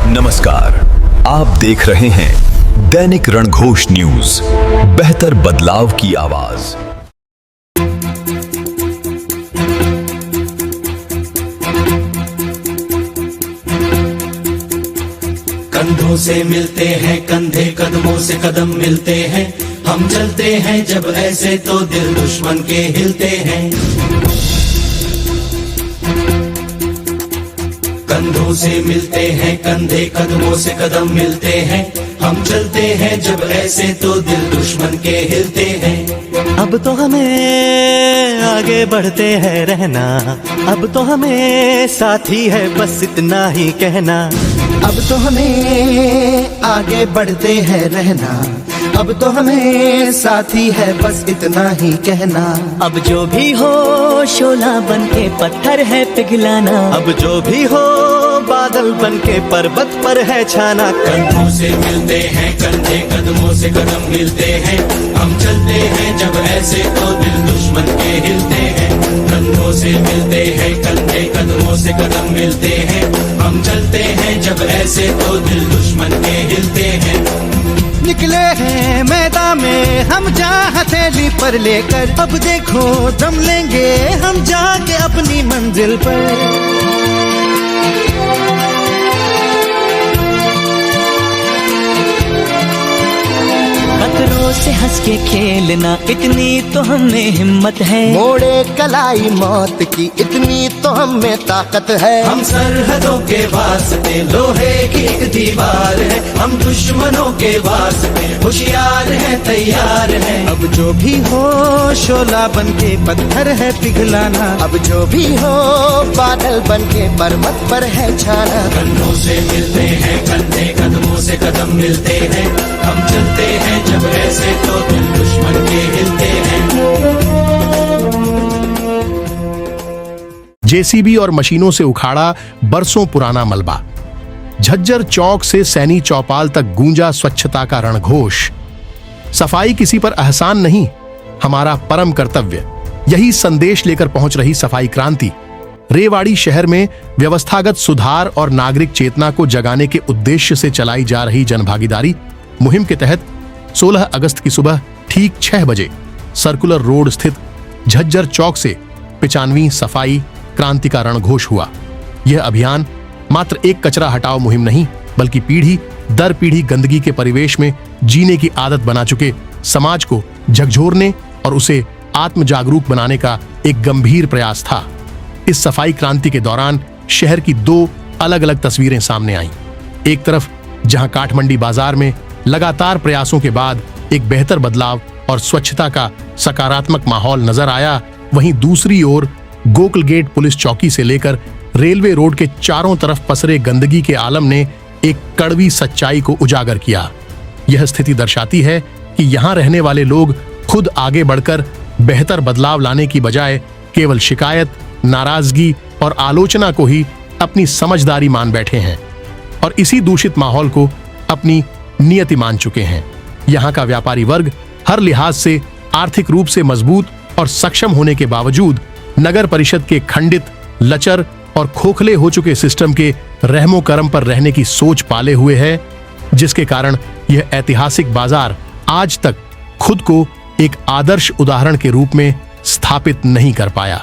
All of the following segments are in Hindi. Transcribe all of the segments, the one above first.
नमस्कार, आप देख रहे हैं दैनिक रणघोष न्यूज, बेहतर बदलाव की आवाज। कंधों से मिलते हैं कंधे, कदमों से कदम मिलते हैं, हम चलते हैं जब ऐसे तो दिल दुश्मन के हिलते हैं। कंधों से मिलते हैं कंधे, कदमों से कदम मिलते हैं, हम चलते हैं जब ऐसे तो दिल दुश्मन के हिलते हैं। अब तो हमें आगे बढ़ते हैं रहना, अब तो हमें साथी है बस इतना ही कहना। अब तो हमें आगे बढ़ते हैं रहना, अब तो हमें साथी है बस इतना ही कहना। अब जो भी हो शोला बन के पत्थर है पिघलाना, अब जो भी हो बादल बन के पर्वत पर है छाना। कंधों से मिलते हैं कंधे, कदमों से कदम मिलते हैं, हम चलते हैं जब ऐसे तो दिल दुश्मन के हिलते हैं। कंधों से मिलते हैं कंधे, कदमों से कदम मिलते हैं, हम चलते हैं जब ऐसे तो दिल दुश्मन के हिलते हैं। निकले हैं मैदान में हम जहाँ हथेली पर लेकर, अब देखो दम लेंगे हम जाके अपनी मंजिल पर। खतरों से हंस के खेलना इतनी तो हमें हिम्मत है, मोड़े कलाई मौत की इतनी तो हमें ताकत है। हम सरहदों के वास्ते लोहे की एक दीवार है, हम दुश्मनों के वास्ते होशियार हैं तैयार हैं। अब जो भी हो शोला बन के पत्थर है पिघलाना, अब जो भी हो बादल बन के पर्वत पर है छाना। कंधों से मिलते हैं कंधे, कदमों से कदम मिलते हैं, हम चलते हैं जब ऐसे तो दिल दुश्मन के हिलते हैं। जेसीबी और मशीनों से उखाड़ा बरसों पुराना मलबा, झज्जर चौक से सैनी चौपाल तक गूंजा स्वच्छता का रणघोष। सफाई किसी पर एहसान नहीं, हमारा परम कर्तव्य, यही संदेश लेकर पहुंच रही सफाई क्रांति। रेवाड़ी शहर में व्यवस्थागत सुधार और नागरिक चेतना को जगाने के उद्देश्य से चलाई जा रही जनभागीदारी मुहिम के तहत 16 अगस्त की सुबह ठीक 6 बजे सर्कुलर रोड स्थित झज्जर चौक से 95वीं सफाई क्रांति का रणघोष हुआ। यह अभियान मात्र एक कचरा हटाओ मुहिम नहीं, बल्कि पीढ़ी दर पीढ़ी गंदगी के परिवेश में जीने की आदत बना चुके समाज को झकझोरने और उसे आत्म जागरूक बनाने का एक गंभीर प्रयास था। इस सफाई क्रांति के दौरान शहर की 2 अलग अलग तस्वीरें सामने आईं। एक तरफ जहां काठमंडी बाजार में लगातार प्रयासों के बाद एक बेहतर बदलाव और स्वच्छता का सकारात्मक माहौल नजर आया, वहीं दूसरी ओर गोकुल गेट पुलिस चौकी से लेकर रेलवे रोड के चारों तरफ पसरे गंदगी के आलम ने एक कड़वी सच्चाई को उजागर किया। यह स्थिति दर्शाती है कि यहाँ रहने वाले लोग खुद आगे बढ़कर बेहतर बदलाव लाने की बजाय केवल शिकायत, नाराजगी और आलोचना को ही अपनी समझदारी मान बैठे हैं और इसी दूषित माहौल को अपनी नियति मान चुके हैं। यहाँ का व्यापारी वर्ग हर लिहाज से आर्थिक रूप से मजबूत और सक्षम होने के बावजूद नगर परिषद के खंडित, लचर और खोखले हो चुके सिस्टम के रहमो करम पर रहने की सोच पाले हुए है, जिसके कारण यह ऐतिहासिक बाजार आज तक खुद को एक आदर्श उदाहरण के रूप में स्थापित नहीं कर पाया।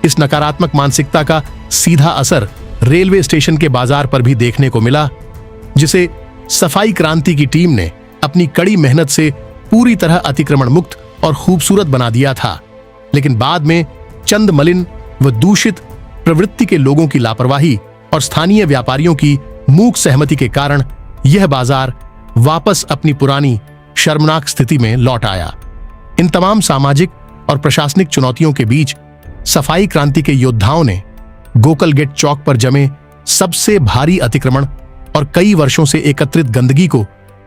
इस नकारात्मक मानसिकता का सीधा असर रेलवे स्टेशन के बाजार पर भी देखने को मिला, जिसे सफाई क्रांति की टीम ने अपनी कड़ी मेहनत से पूरी तरह अतिक्रमण मुक्त और खूबसूरत बना दिया था। लेकिन बाद में चंद मलिन व दूषित प्रवृत्ति के लोगों की लापरवाही और स्थानीय व्यापारियों की मूक सहमति के कारण यह बाजार वापस अपनी पुरानी शर्मनाक स्थिति में लौट आया। इन तमाम सामाजिक और प्रशासनिक चुनौतियों के बीच सफाई क्रांति के योद्धाओं ने गोकुल गेट चौक पर जमे सबसे भारी अतिक्रमण और कई वर्षों से एकत्रित गंदगी को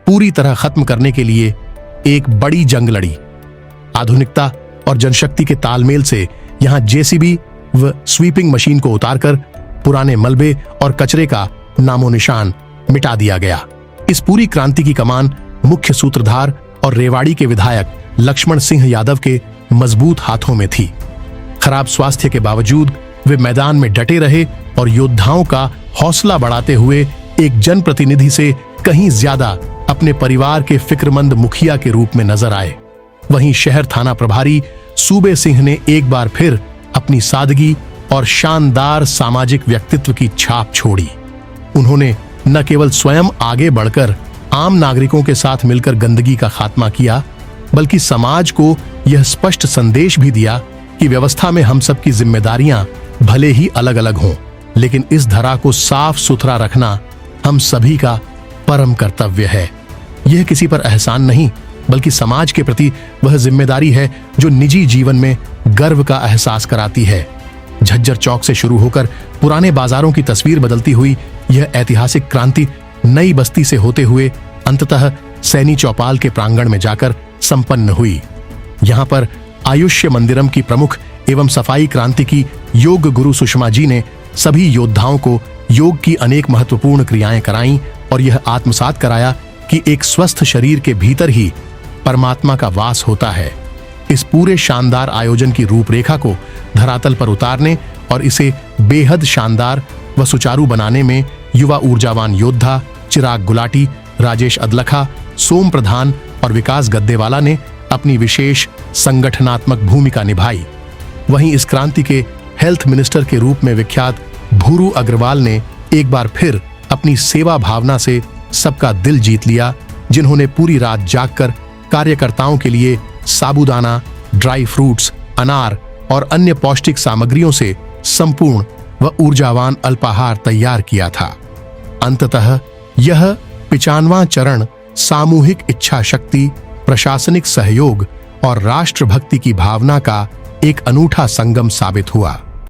पूरी तरह खत्म करने के लिए एक बड़ी जंग लड़ी। आधुनिकता और जनशक्ति के तालमेल से यहां जेसीबी व स्वीपिंग मशीन को उतारकर पुराने मलबे और कचरे का नामो निशान मिटा दिया गया। इस पूरी क्रांति की कमान मुख्य सूत्रधार और रेवाड़ी के विधायक लक्ष्मण सिंह यादव के मजबूत हाथों में थी। खराब स्वास्थ्य के बावजूद वे मैदान में डटे रहे और योद्धाओं का हौसला बढ़ाते हुए एक जनप्रतिनिधि से कहीं ज्यादा अपने परिवार के फिक्रमंद मुखिया के रूप में नजर आए। वहीं शहर थाना प्रभारी सूबे सिंह ने एक बार फिर अपनी सादगी और शानदार सामाजिक व्यक्तित्व की छाप छोड़ी। उन्होंने न केवल स्वयं आगे बढ़कर आम नागरिकों के साथ मिलकर गंदगी का खात्मा किया, बल्कि समाज को यह स्पष्ट संदेश भी दिया कि व्यवस्था में हम सब की जिम्मेदारियां भले ही अलग अलग हों, लेकिन इस धरा को साफ सुथरा रखना हम सभी का परम कर्तव्य है। यह किसी पर एहसान नहीं, बल्कि समाज के प्रति वह जिम्मेदारी है जो निजी जीवन में गर्व का एहसास कराती है। झज्जर चौक से शुरू होकर पुराने बाजारों की तस्वीर बदलती हुई यह ऐतिहासिक क्रांति नई बस्ती से होते हुए अंततः सैनी चौपाल के प्रांगण में जाकर संपन्न हुई। यहाँ पर आयुष्य मंदिरम की प्रमुख एवं सफाई क्रांति की योग गुरु सुषमा जी ने सभी योद्धाओं को योग की अनेक महत्वपूर्ण क्रियाएं कराईं और यह आत्मसात कराया कि एक स्वस्थ शरीर के भीतर ही परमात्मा का वास होता है। इस पूरे शानदार आयोजन की रूपरेखा को धरातल पर उतारने और इसे बेहद शानदार व सुचारू बनाने में युवा ऊर्जावान योद्धा चिराग गुलाटी, राजेश अदलखा, सोम प्रधान और विकास गद्देवाला ने अपनी विशेष संगठनात्मक भूमिका निभाई। वहीं इस क्रांति के हेल्थ मिनिस्टर के रूप में विख्यात भूरू अग्रवाल ने एक बार फिर अपनी सेवा भावना से सबका दिल जीत लिया, जिन्होंने पूरी रात जागकर कार्यकर्ताओं के लिए साबूदाना, ड्राई फ्रूट्स, अनार और अन्य पौष्टिक सामग्रियों से संपूर्ण व ऊर्जावान अल्पाहार तैयार किया था। अंततः यह 95वां चरण सामूहिक इच्छा शक्ति, प्रशासनिक सहयोग और राष्ट्रभक्ति की भावना का एक अनूठा संगम साबित हुआ।